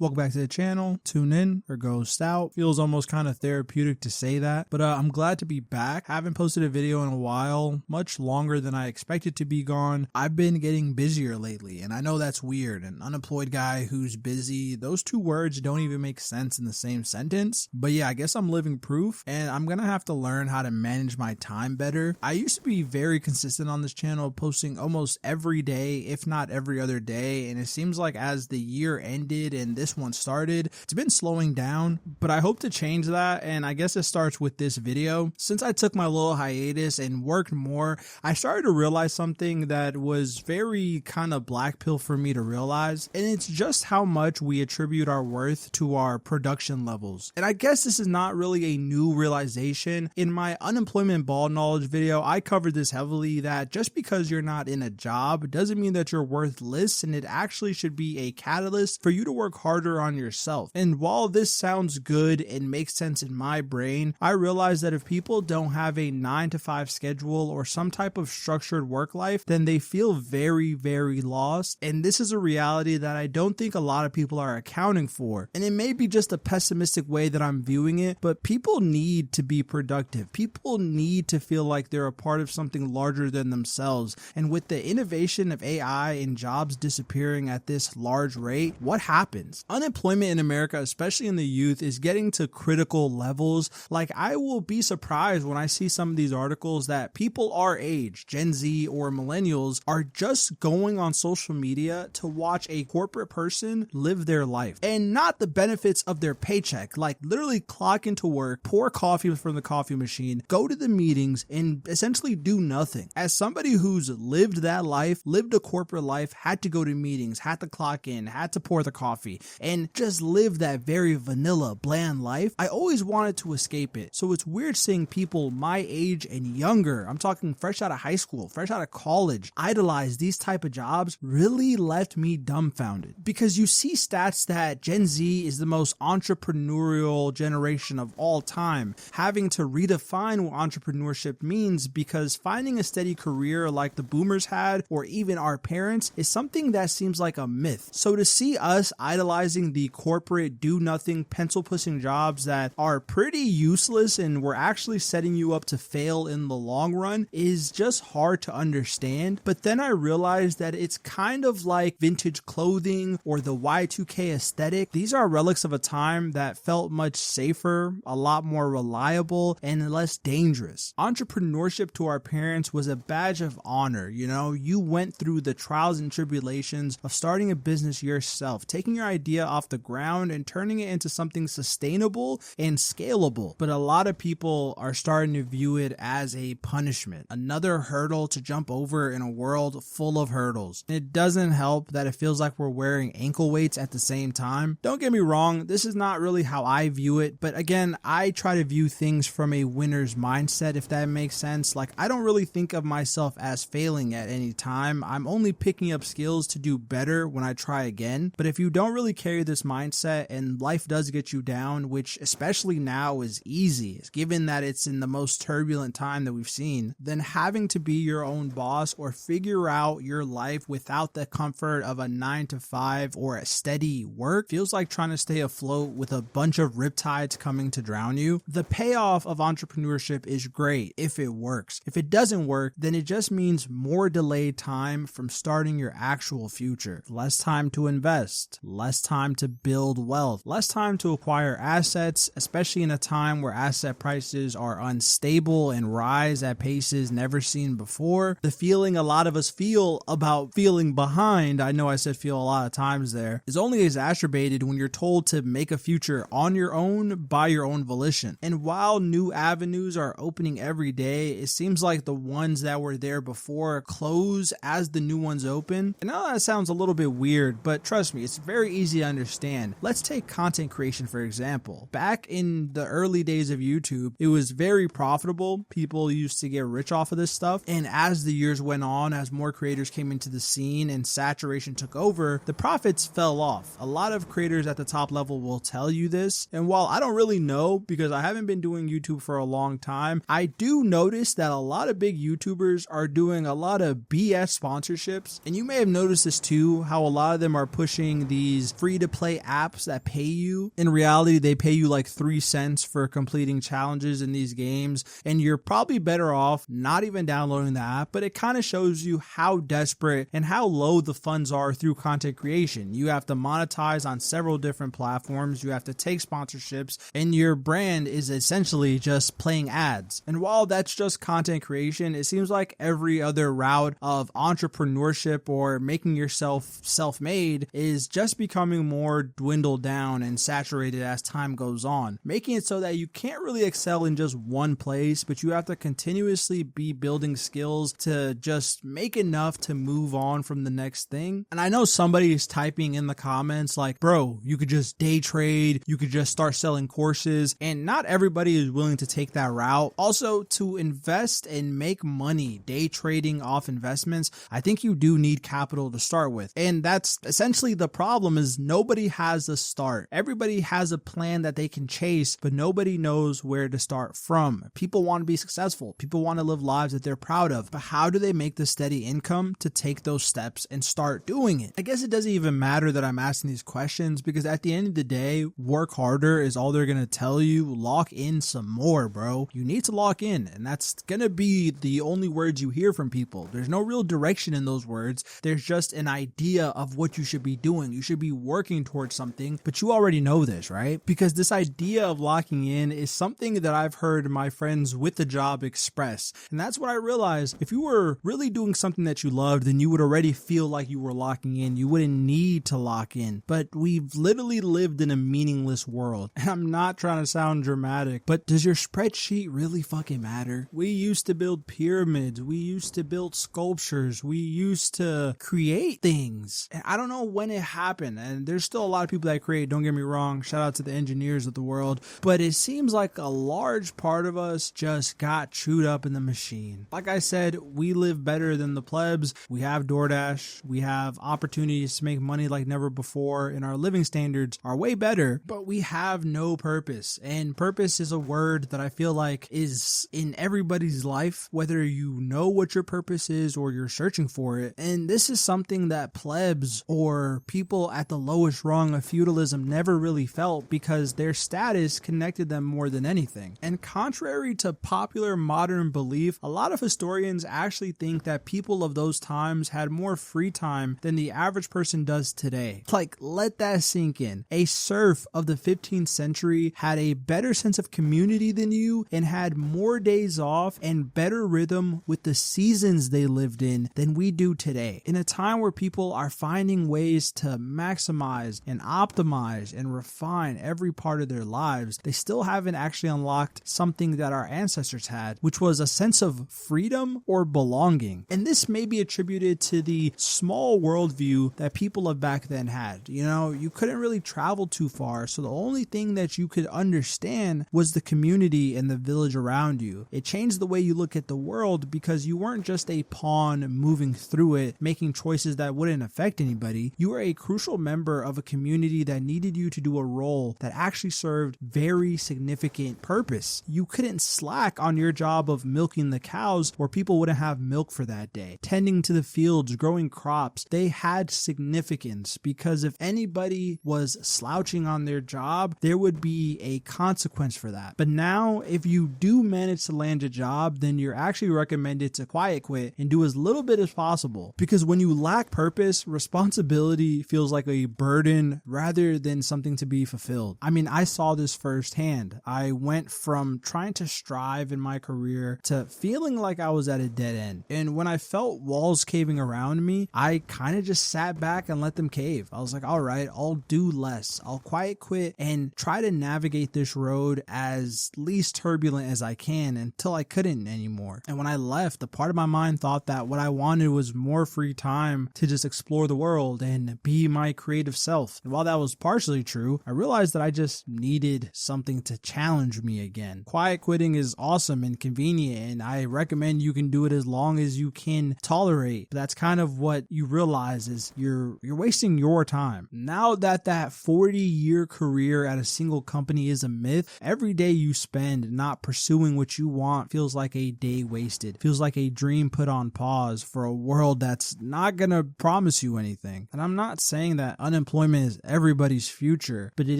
Welcome back to the channel. Tune in or ghost out. Feels almost kind of therapeutic to say that, but I'm glad to be back. Haven't posted a video in a while, much longer than I expected to be gone. I've been getting busier lately, and I know that's weird. An unemployed guy who's busy, those two words don't even make sense in the same sentence. But yeah, I guess I'm living proof, and I'm gonna have to learn how to manage my time better. I used to be very consistent on this channel, posting almost every day, if not every other day, and it seems like as the year ended and this one started, it's been slowing down, but I hope to change that, and I guess it starts with this video. Since I took my little hiatus and worked more, I started to realize something that was very kind of black pill for me to realize, and it's just how much we attribute our worth to our production levels. And I guess this is not really a new realization. In my unemployment ball knowledge video, I covered this heavily, that just because you're not in a job doesn't mean that you're worthless, and it actually should be a catalyst for you to work harder on yourself. And while this sounds good and makes sense in my brain, I realize that if people don't have a 9-to-5 schedule or some type of structured work life, then they feel very, very lost. And this is a reality that I don't think a lot of people are accounting for. And it may be just a pessimistic way that I'm viewing it, but people need to be productive. People need to feel like they're a part of something larger than themselves. And with the innovation of AI and jobs disappearing at this large rate, what happens? Unemployment in America, especially in the youth, is getting to critical levels. Like, I will be surprised when I see some of these articles that people our age, Gen Z or millennials, are just going on social media to watch a corporate person live their life and not the benefits of their paycheck. Like, literally clock into work, pour coffee from the coffee machine, go to the meetings, and essentially do nothing. As somebody who's lived that life, lived a corporate life, had to go to meetings, had to clock in, had to pour the coffee, and just live that very vanilla, bland life, I always wanted to escape it. So it's weird seeing people my age and younger, I'm talking fresh out of high school, fresh out of college, idolize these type of jobs. Really left me dumbfounded, because you see stats that Gen Z is the most entrepreneurial generation of all time, having to redefine what entrepreneurship means, because finding a steady career like the boomers had, or even our parents, is something that seems like a myth. So to see us idolizing the corporate do-nothing pencil-pushing jobs that are pretty useless and were actually setting you up to fail in the long run is just hard to understand. But then I realized that it's kind of like vintage clothing or the Y2K aesthetic. These are relics of a time that felt much safer, a lot more reliable, and less dangerous. Entrepreneurship to our parents was a badge of honor. You know, you went through the trials and tribulations of starting a business yourself, taking your idea off the ground and turning it into something sustainable and scalable. But a lot of people are starting to view it as a punishment, another hurdle to jump over in a world full of hurdles. And it doesn't help that it feels like we're wearing ankle weights at the same time. Don't get me wrong, this is not really how I view it, but again, I try to view things from a winner's mindset, if that makes sense. Like, I don't really think of myself as failing at any time. I'm only picking up skills to do better when I try again. But if you don't really carry this mindset and life does get you down, which especially now is easy, given that it's in the most turbulent time that we've seen, then having to be your own boss or figure out your life without the comfort of a 9-to-5 or a steady work feels like trying to stay afloat with a bunch of riptides coming to drown you. The payoff of entrepreneurship is great if it works. If it doesn't work, then it just means more delayed time from starting your actual future. Less time to invest, less time to build wealth, less time to acquire assets, especially in a time where asset prices are unstable and rise at paces never seen before. The feeling a lot of us feel about feeling behind, I know I said feel a lot of times there, is only exacerbated when you're told to make a future on your own by your own volition. And while new avenues are opening every day, it seems like the ones that were there before close as the new ones open. And now that sounds a little bit weird, but trust me, it's very easy to understand. Let's take content creation for example. Back in the early days of YouTube, it was very profitable. People used to get rich off of this stuff. And as the years went on, as more creators came into the scene and saturation took over, the profits fell off. A lot of creators at the top level will tell you this. And while I don't really know, because I haven't been doing YouTube for a long time, I do notice that a lot of big YouTubers are doing a lot of BS sponsorships. And you may have noticed this too, how a lot of them are pushing these free free-to-play apps that pay you. In reality, they pay you like 3 cents for completing challenges in these games, and you're probably better off not even downloading the app, but it kind of shows you how desperate and how low the funds are through content creation. You have to monetize on several different platforms, you have to take sponsorships, and your brand is essentially just playing ads. And while that's just content creation, it seems like every other route of entrepreneurship or making yourself self-made is just becoming more dwindled down and saturated as time goes on, making it so that you can't really excel in just one place, but you have to continuously be building skills to just make enough to move on from the next thing. And I know somebody is typing in the comments like, bro, you could just day trade, you could just start selling courses, and not everybody is willing to take that route. Also, to invest and make money day trading off investments, I think you do need capital to start with. And that's essentially the problem, is nobody has a start. Everybody has a plan that they can chase, but nobody knows where to start from. People want to be successful. People want to live lives that they're proud of, but how do they make the steady income to take those steps and start doing it? I guess it doesn't even matter that I'm asking these questions, because at the end of the day, work harder is all they're going to tell you. Lock in some more, bro. You need to lock in, and that's going to be the only words you hear from people. There's no real direction in those words. There's just an idea of what you should be doing. You should be working towards something, but you already know this, right? Because this idea of locking in is something that I've heard my friends with the job express. And that's what I realized. If you were really doing something that you loved, then you would already feel like you were locking in. You wouldn't need to lock in. But we've literally lived in a meaningless world. And I'm not trying to sound dramatic, but does your spreadsheet really fucking matter? We used to build pyramids. We used to build sculptures. We used to create things. And I don't know when it happened. And there's still a lot of people that create, don't get me wrong. Shout out to the engineers of the world. But it seems like a large part of us just got chewed up in the machine. Like I said, we live better than the plebs. We have DoorDash. We have opportunities to make money like never before, and our living standards are way better, but we have no purpose. And purpose is a word that I feel like is in everybody's life, whether you know what your purpose is or you're searching for it. And this is something that plebs or people at the lowest rung of feudalism never really felt, because their status connected them more than anything. And contrary to popular modern belief, a lot of historians actually think that people of those times had more free time than the average person does today. Like, let that sink in. A serf of the 15th century had a better sense of community than you and had more days off and better rhythm with the seasons they lived in than we do today. In a time where people are finding ways to maximize and optimize and refine every part of their lives, they still haven't actually unlocked something that our ancestors had, which was a sense of freedom or belonging. And this may be attributed to the small worldview that people of back then had. You know, you couldn't really travel too far, so the only thing that you could understand was the community and the village around you. It changed the way you look at the world, because you weren't just a pawn moving through it, making choices that wouldn't affect anybody. You were a crucial member of a community that needed you to do a role that actually served very significant purpose. You couldn't slack on your job of milking the cows, or people wouldn't have milk for that day. Tending to the fields, growing crops, they had significance, because if anybody was slouching on their job, there would be a consequence for that. But now, if you do manage to land a job, then you're actually recommended to quiet quit and do as little bit as possible, because when you lack purpose, responsibility feels like a burden rather than something to be fulfilled. I mean, I saw this firsthand. I went from trying to strive in my career to feeling like I was at a dead end. And when I felt walls caving around me, I kind of just sat back and let them cave. I was like, all right, I'll do less. I'll quiet quit and try to navigate this road as least turbulent as I can until I couldn't anymore. And when I left, the part of my mind thought that what I wanted was more free time to just explore the world and be my creative self. And while that was partially true, I realized that I just needed something to challenge me again. Quiet quitting is awesome and convenient, and I recommend you can do it as long as you can tolerate. But that's kind of what you realize, is you're wasting your time. Now that 40-year career at a single company is a myth, every day you spend not pursuing what you want feels like a day wasted. Feels like a dream put on pause for a world that's not gonna promise you anything. And I'm not saying that unemployment is everybody's future, but it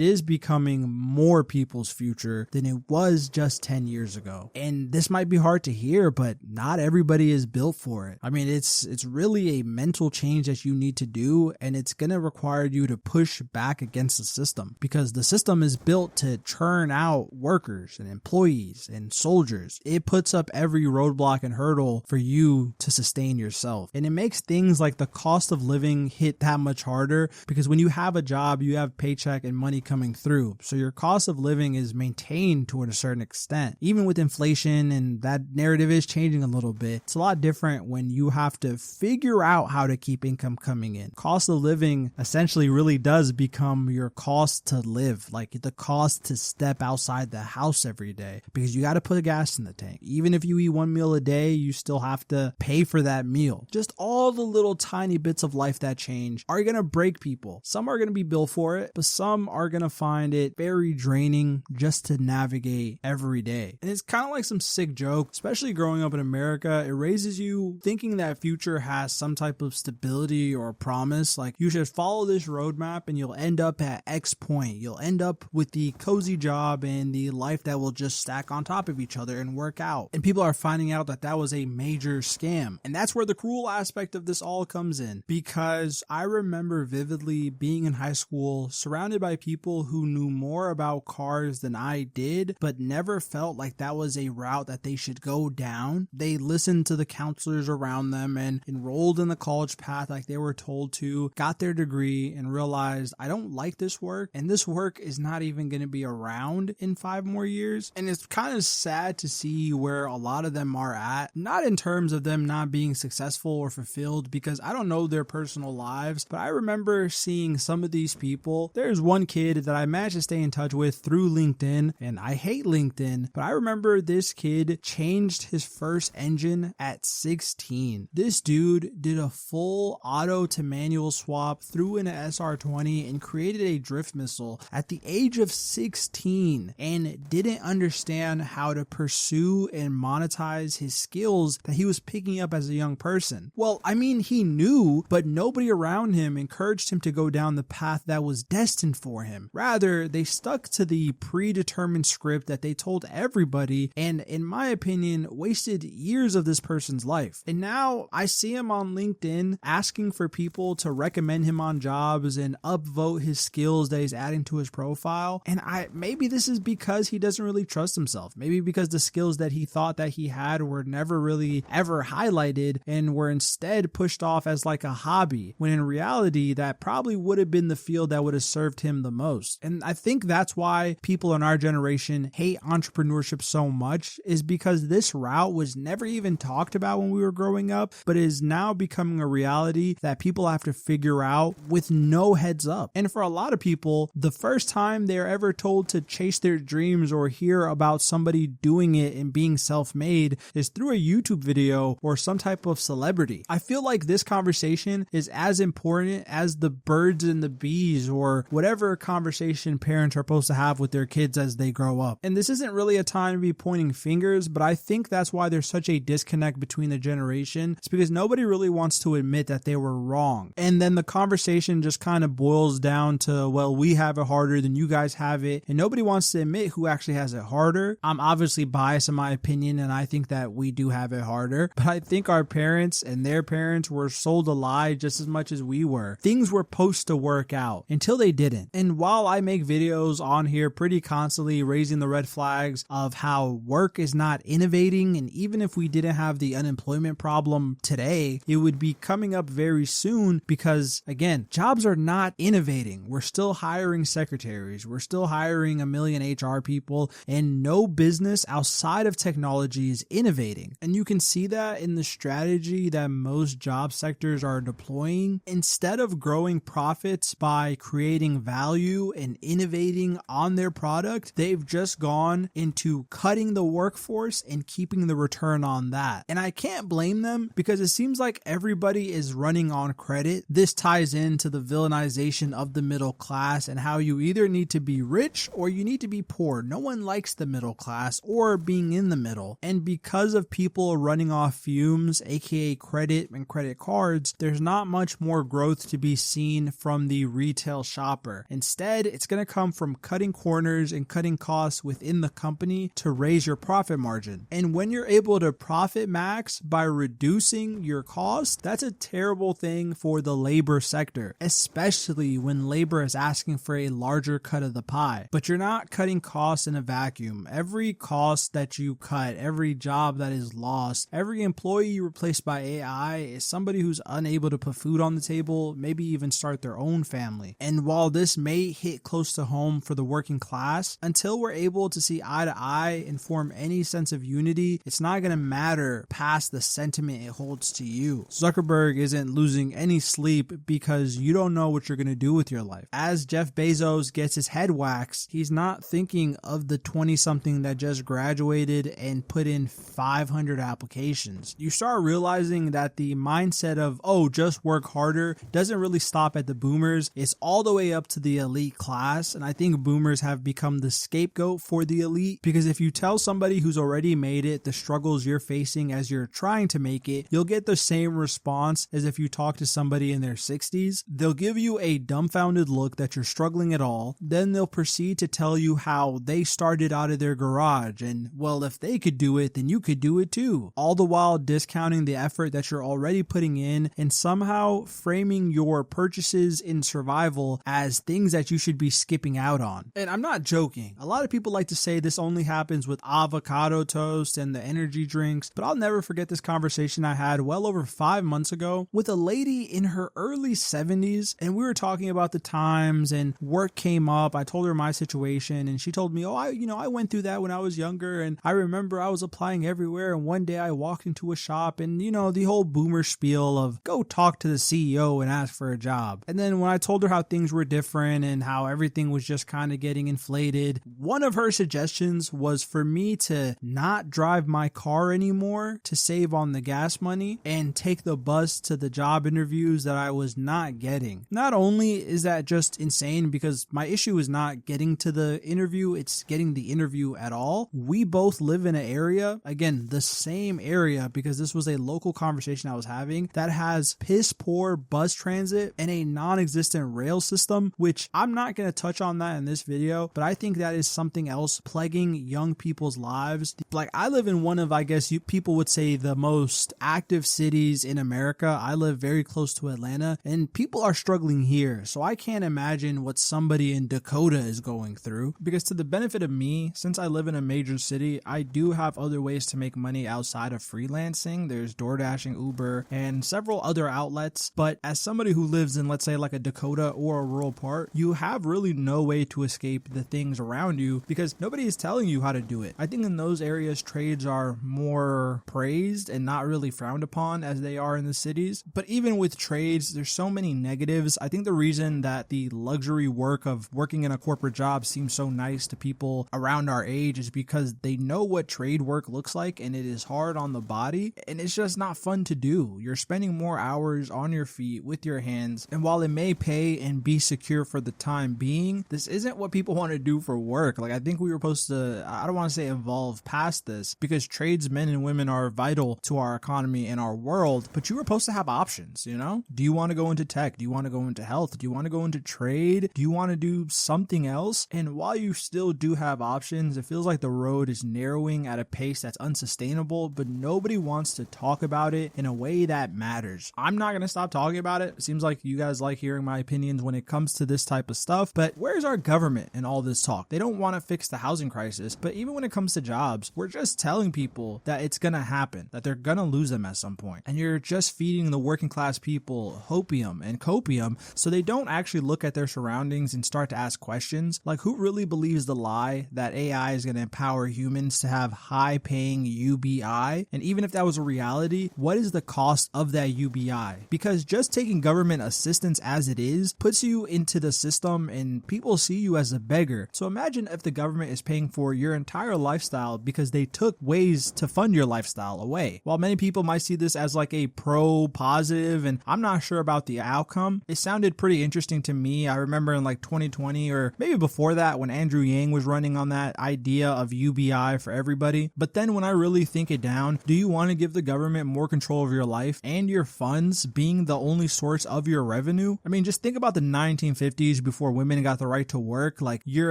is becoming more people's future than it was just 10 years ago. And this might be hard to hear, but not everybody is built for it. I mean, it's really a mental change that you need to do, and it's going to require you to push back against the system, because the system is built to churn out workers and employees and soldiers. It puts up every roadblock and hurdle for you to sustain yourself. And it makes things like the cost of living hit that much harder, because when you have a job, you have paycheck and money coming through. So your cost of living is maintained to a certain extent. Even with inflation, and that narrative is changing a little bit, it's a lot different when you have to figure out how to keep income coming in. Cost of living essentially really does become your cost to live, like the cost to step outside the house every day, because you got to put gas in the tank. Even if you eat one meal a day, you still have to pay for that meal. Just all the little tiny bits of life that change are going to break people. Some are going to be built for it, but some are going to find it very draining just to navigate every day. And it's kind of like some sick joke, especially growing up in America. It raises you thinking that future has some type of stability or promise. Like, you should follow this roadmap and you'll end up at X point. You'll end up with the cozy job and the life that will just stack on top of each other and work out. And people are finding out that that was a major scam. And that's where the cruel aspect of this all comes in, because I remember vividly being in high school surrounded by people who knew more about cars than I did, but never felt like that was a route that they should go down. They listened to the counselors around them and enrolled in the college path like they were told to, got their degree, and realized, I don't like this work, and this work is not even going to be around in 5 more years. And it's kind of sad to see where a lot of them are at, not in terms of them not being successful or fulfilled, because I don't know their personal lives, but I remember seeing some of these people. There's one kid that I managed to stay in touch with through LinkedIn, and I hate LinkedIn, but I remember this kid changed his first engine at 16. This dude did a full auto to manual swap, threw in an SR20 and created a drift missile at the age of 16, and didn't understand how to pursue and monetize his skills that he was picking up as a young person. Well, I mean, he knew, but nobody around him encouraged him to go down the path that was destined for him. Rather, they stuck to the predetermined script that they told everybody, and in my opinion, wasted years of this person's life. And now I see him on LinkedIn asking for people to recommend him on jobs and upvote his skills that he's adding to his profile. And maybe this is because he doesn't really trust himself. Maybe because the skills that he thought that he had were never really ever highlighted and were instead pushed off as like a hobby, when in reality that probably would have been the field that would have served him the most. And I think that's why people in our generation hate entrepreneurship so much, is because this route was never even talked about when we were growing up, but is now becoming a reality that people have to figure out with no heads up. And for a lot of people, the first time they're ever told to chase their dreams or hear about somebody doing it and being self-made is through a YouTube video or some type of celebrity. I feel like this conversation is as important as the birds and the bees, or whatever conversation parents are supposed to have with their kids as they grow up. And this isn't really a time to be pointing fingers, but I think that's why there's such a disconnect between the generation. It's because nobody really wants to admit that they were wrong. And then the conversation just kind of boils down to, well, we have it harder than you guys have it. And nobody wants to admit who actually has it harder. I'm obviously biased in my opinion, and I think that we do have it harder. But I think our parents and their parents were sold a lie just as much as we were. Things were supposed to work out until they didn't. And while I make videos on here pretty constantly raising the red flags of how work is not innovating, and even if we didn't have the unemployment problem today, it would be coming up very soon, because again, jobs are not innovating. We're still hiring secretaries. We're still hiring a million HR people, and no business outside of technology is innovating. And you can see that in the strategy that most job sectors are deploying. Instead of growing profits by creating value and innovating on their product, they've just gone into cutting the workforce and keeping the return on that. And I can't blame them, because it seems like everybody is running on credit. This ties into the villainization of the middle class and how you either need to be rich or you need to be poor. No one likes the middle class or being in the middle. And because of people running off fumes, aka credit and credit cards, there's not much more growth to be seen gain from the retail shopper. Instead, it's going to come from cutting corners and cutting costs within the company to raise your profit margin. And when you're able to profit max by reducing your cost, that's a terrible thing for the labor sector, especially when labor is asking for a larger cut of the pie. But you're not cutting costs in a vacuum. Every cost that you cut, every job that is lost, every employee you replace by AI is somebody who's unable to put food on the table, maybe even start their own family. And while this may hit close to home for the working class, until we're able to see eye to eye and form any sense of unity, it's not going to matter past the sentiment it holds to you. Zuckerberg isn't losing any sleep because you don't know what you're going to do with your life. As Jeff Bezos gets his head waxed, he's not thinking of the 20-something that just graduated and put in 500 applications. You start realizing that the mindset of, oh, just work harder doesn't really stop at the boomers. It's all the way up to the elite class. And I think boomers have become the scapegoat for the elite, because if you tell somebody who's already made it the struggles you're facing as you're trying to make it, you'll get the same response as if you talk to somebody in their 60s. They'll give you a dumbfounded look that you're struggling at all. Then they'll proceed to tell you how they started out of their garage and, well, if they could do it, then you could do it too. All the while discounting the effort that you're already putting in and somehow framing your purchases in survival as things that you should be skipping out on. And I'm not joking. A lot of people like to say this only happens with avocado toast and the energy drinks, but I'll never forget this conversation I had well over 5 months ago with a lady in her early 70s, and we were talking about the times and work came up. I told her my situation and she told me, oh, I went through that when I was younger, and I remember I was applying everywhere, and one day I walked into a shop and the whole boomer spiel of go talk to the CEO and ask for a job. And then when I told her how things were different and how everything was just kind of getting inflated, one of her suggestions was for me to not drive my car anymore to save on the gas money and take the bus to the job interviews that I was not getting. Not only is that just insane, because my issue is not getting to the interview, it's getting the interview at all. We both live in an area, again, the same area, because this was a local conversation I was having, that has piss poor bus transit and a non-existent rail system, which I'm not going to touch on that in this video, but I think that is something else plaguing young people's lives. Like, I live in one of, I guess people would say, the most active cities in America. I live very close to Atlanta and people are struggling here. So I can't imagine what somebody in Dakota is going through, because to the benefit of me, since I live in a major city, I do have other ways to make money outside of freelancing. There's DoorDashing, Uber, and several other outlets. But as somebody who lives in, let's say, like a Dakota or a rural part, you have really no way to escape the things around you because nobody is telling you how to do it. I think in those areas, trades are more praised and not really frowned upon as they are in the cities. But even with trades, there's so many negatives. I think the reason that the luxury work of working in a corporate job seems so nice to people around our age is because they know what trade work looks like, and it is hard on the body and it's just not fun to do. You're spending more hours on your feet with your hands, and while it may pay and be secure for the time being, this isn't what people want to do for work. Like, I think we were supposed to, I don't want to say evolve past this, because tradesmen and women are vital to our economy and our world, but you were supposed to have options. Do you want to go into tech? Do you want to go into health? Do you want to go into trade? Do you want to do something else? And while you still do have options, it feels like the road is narrowing at a pace that's unsustainable, but nobody wants to talk about it in a way that matters. I'm not going to stop talking about it. It seems like you guys like hearing my opinions when it comes to this type of stuff, but where's our government in all this talk? They don't want to fix the housing crisis, but even when it comes to jobs, we're just telling people that it's going to happen, that they're going to lose them at some point. And you're just feeding the working class people hopium and copium so they don't actually look at their surroundings and start to ask questions like, who really believes the lie that AI is going to empower humans to have high paying UBI? And even if that was a reality, what is the cost of that UBI? Because just taking government assistance as it is puts you into the system and people see you as a beggar. So imagine if the government is paying for your entire lifestyle because they took ways to fund your lifestyle away. While many people might see this as like a pro positive, and I'm not sure about the outcome, it sounded pretty interesting to me. I remember in like 2020 or maybe before that when Andrew Yang was running on that idea of UBI for everybody. But then when I really think it down, do you want to give the government more control of your life and your funds being the only source of your revenue? revenue. I mean, just think about the 1950s before women got the right to work. Like, you're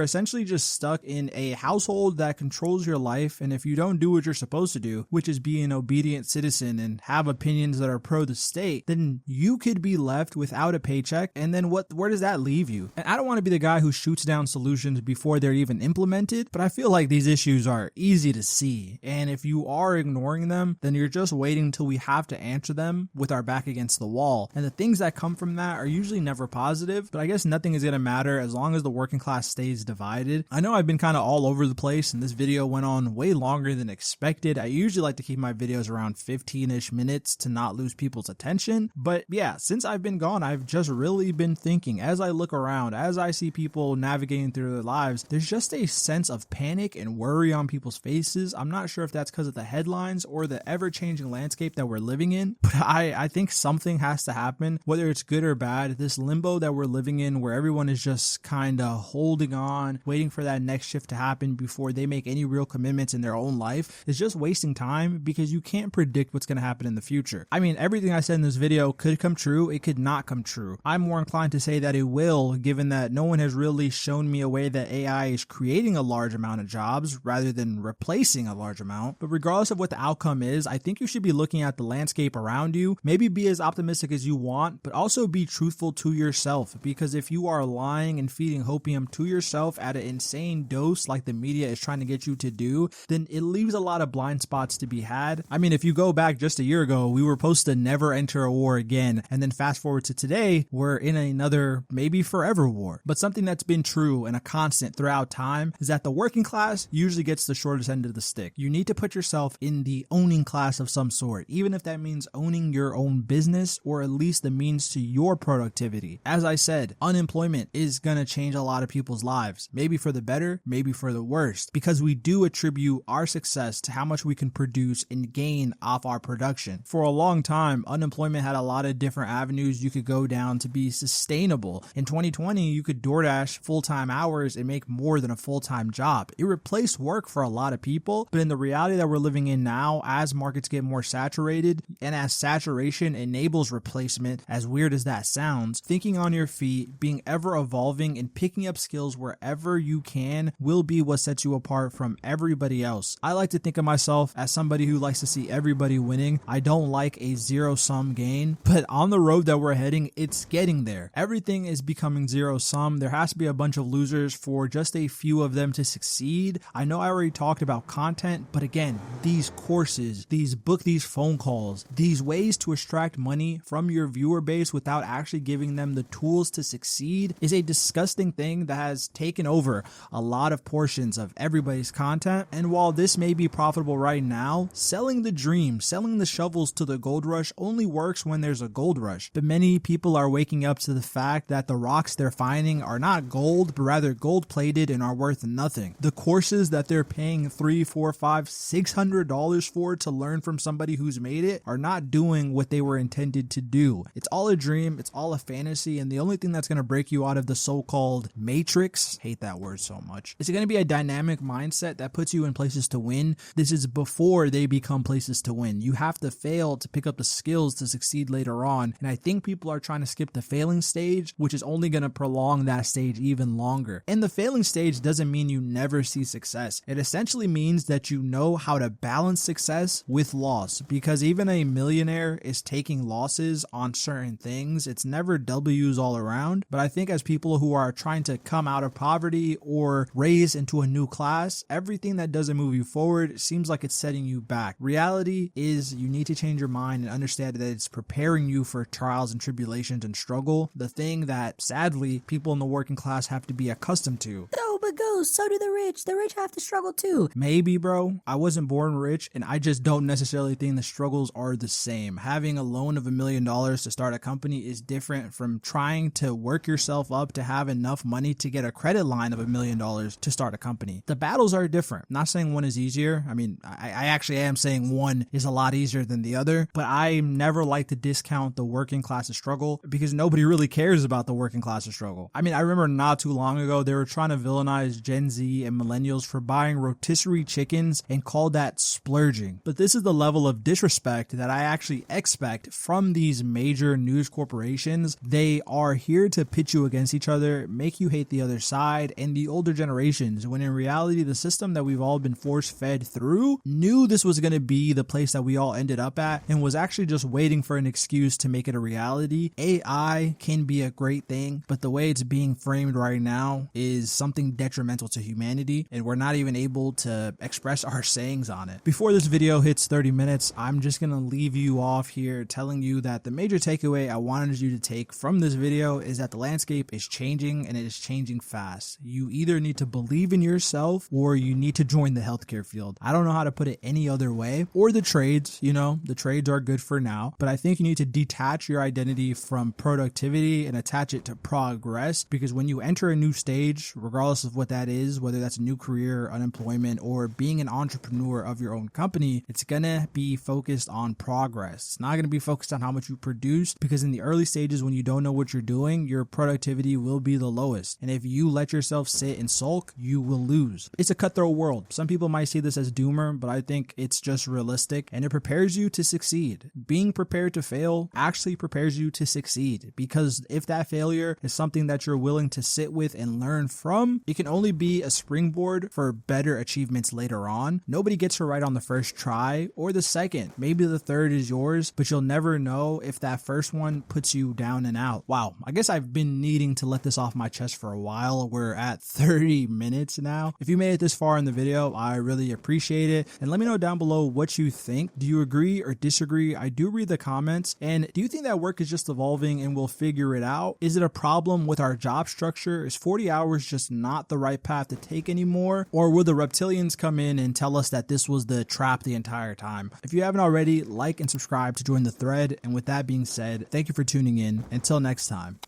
essentially just stuck in a household that controls your life, and if you don't do what you're supposed to do, which is be an obedient citizen and have opinions that are pro the state, then you could be left without a paycheck. And then where does that leave you? And I don't want to be the guy who shoots down solutions before they're even implemented, but I feel like these issues are easy to see, and if you are ignoring them, then you're just waiting until we have to answer them with our back against the wall. And the things that come from that are usually never positive, but I guess nothing is going to matter as long as the working class stays divided. I know I've been kind of all over the place, and this video went on way longer than expected. I usually like to keep my videos around 15-ish minutes to not lose people's attention, but yeah, since I've been gone, I've just really been thinking. As I look around, as I see people navigating through their lives, there's just a sense of panic and worry on people's faces. I'm not sure if that's because of the headlines or the ever-changing landscape that we're living in, but I think something has to happen, whether it's good or bad. This limbo that we're living in, where everyone is just kind of holding on, waiting for that next shift to happen before they make any real commitments in their own life, is just wasting time, because you can't predict what's going to happen in the future. I mean, everything I said in this video could come true, it could not come true. I'm more inclined to say that it will, given that no one has really shown me a way that AI is creating a large amount of jobs rather than replacing a large amount. But regardless of what the outcome is, I think you should be looking at the landscape around you. Maybe be as optimistic as you want, but also be truthful to yourself, because if you are lying and feeding hopium to yourself at an insane dose like the media is trying to get you to do, then it leaves a lot of blind spots to be had. I mean, if you go back just a year ago, we were supposed to never enter a war again, and then fast forward to today, we're in another maybe forever war. But something that's been true and a constant throughout time is that the working class usually gets the shortest end of the stick. You need to put yourself in the owning class of some sort, even if that means owning your own business, or at least the means to your productivity. As I said, unemployment is going to change a lot of people's lives, maybe for the better, maybe for the worst, because we do attribute our success to how much we can produce and gain off our production. For a long time, unemployment had a lot of different avenues you could go down to be sustainable. In 2020, you could DoorDash full-time hours and make more than a full-time job. It replaced work for a lot of people, but in the reality that we're living in now, as markets get more saturated, and as saturation enables replacement, as weird as that sounds, thinking on your feet, being ever evolving, and picking up skills wherever you can will be what sets you apart from everybody else. I like to think of myself as somebody who likes to see everybody winning. I don't like a zero-sum game, but on the road that we're heading, it's getting there. Everything is becoming zero-sum. There has to be a bunch of losers for just a few of them to succeed. I know I already talked about content, but again, these courses, these phone calls, these ways to extract money from your viewer base without actually giving them the tools to succeed is a disgusting thing that has taken over a lot of portions of everybody's content. And while this may be profitable right now, selling the dream, selling the shovels to the gold rush only works when there's a gold rush. But many people are waking up to the fact that the rocks they're finding are not gold, but rather gold plated and are worth nothing. The courses that they're paying $300, $400, $500, $600 for to learn from somebody who's made it are not doing what they were intended to do. It's all a dream, it's all a fantasy, and the only thing that's going to break you out of the so-called matrix, hate that word so much, is going to be a dynamic mindset that puts you in places to win. This is before they become places to win. You have to fail to pick up the skills to succeed later on, and I think people are trying to skip the failing stage, which is only going to prolong that stage even longer. And the failing stage doesn't mean you never see success. It essentially means that you know how to balance success with loss, because even a millionaire is taking losses on certain things. It's never W's all around. But I think as people who are trying to come out of poverty or raise into a new class, everything that doesn't move you forward seems like it's setting you back. Reality is you need to change your mind and understand that it's preparing you for trials and tribulations and struggle, the thing that sadly people in the working class have to be accustomed to. No, but Ghost, so do the rich. The rich have to struggle too. Maybe, bro. I wasn't born rich, and I just don't necessarily think the struggles are the same. Having a loan of $1 million to start a company is different from trying to work yourself up to have enough money to get a credit line of $1 million to start a company. The battles are different. I'm not saying one is easier. I mean, I actually am saying one is a lot easier than the other, but I never like to discount the working class's struggle because nobody really cares about the working class's struggle. I mean, I remember not too long ago, they were trying to villainize criminalized Gen Z and millennials for buying rotisserie chickens and called that splurging. But this is the level of disrespect that I actually expect from these major news corporations. They are here to pit you against each other, make you hate the other side and the older generations, when in reality the system that we've all been force fed through knew this was going to be the place that we all ended up at and was actually just waiting for an excuse to make it a reality. AI can be a great thing, but the way it's being framed right now is something detrimental to humanity, and we're not even able to express our sayings on it. Before this video hits 30 minutes, I'm just going to leave you off here telling you that the major takeaway I wanted you to take from this video is that the landscape is changing, and it is changing fast. You either need to believe in yourself or you need to join the healthcare field. I don't know how to put it any other way. Or the trades, the trades are good for now, but I think you need to detach your identity from productivity and attach it to progress, because when you enter a new stage, regardless of what that is, whether that's a new career, unemployment, or being an entrepreneur of your own company, it's gonna be focused on progress. It's not gonna be focused on how much you produce, because in the early stages when you don't know what you're doing, your productivity will be the lowest. And if you let yourself sit and sulk, you will lose. It's a cutthroat world. Some people might see this as doomer, but I think it's just realistic, and it prepares you to succeed. Being prepared to fail actually prepares you to succeed, because if that failure is something that you're willing to sit with and learn from, it can only be a springboard for better achievements later on. Nobody gets it right on the first try or the second. Maybe the third is yours, but you'll never know if that first one puts you down and out. Wow, I guess I've been needing to let this off my chest for a while. We're at 30 minutes now. If you made it this far in the video, I really appreciate it. And let me know down below what you think. Do you agree or disagree? I do read the comments. And do you think that work is just evolving and we'll figure it out? Is it a problem with our job structure? Is 40 hours just not the right path to take anymore? Or will the reptilians come in and tell us that this was the trap the entire time? If you haven't already, like and subscribe to join the thread. And with that being said, thank you for tuning in. Until next time.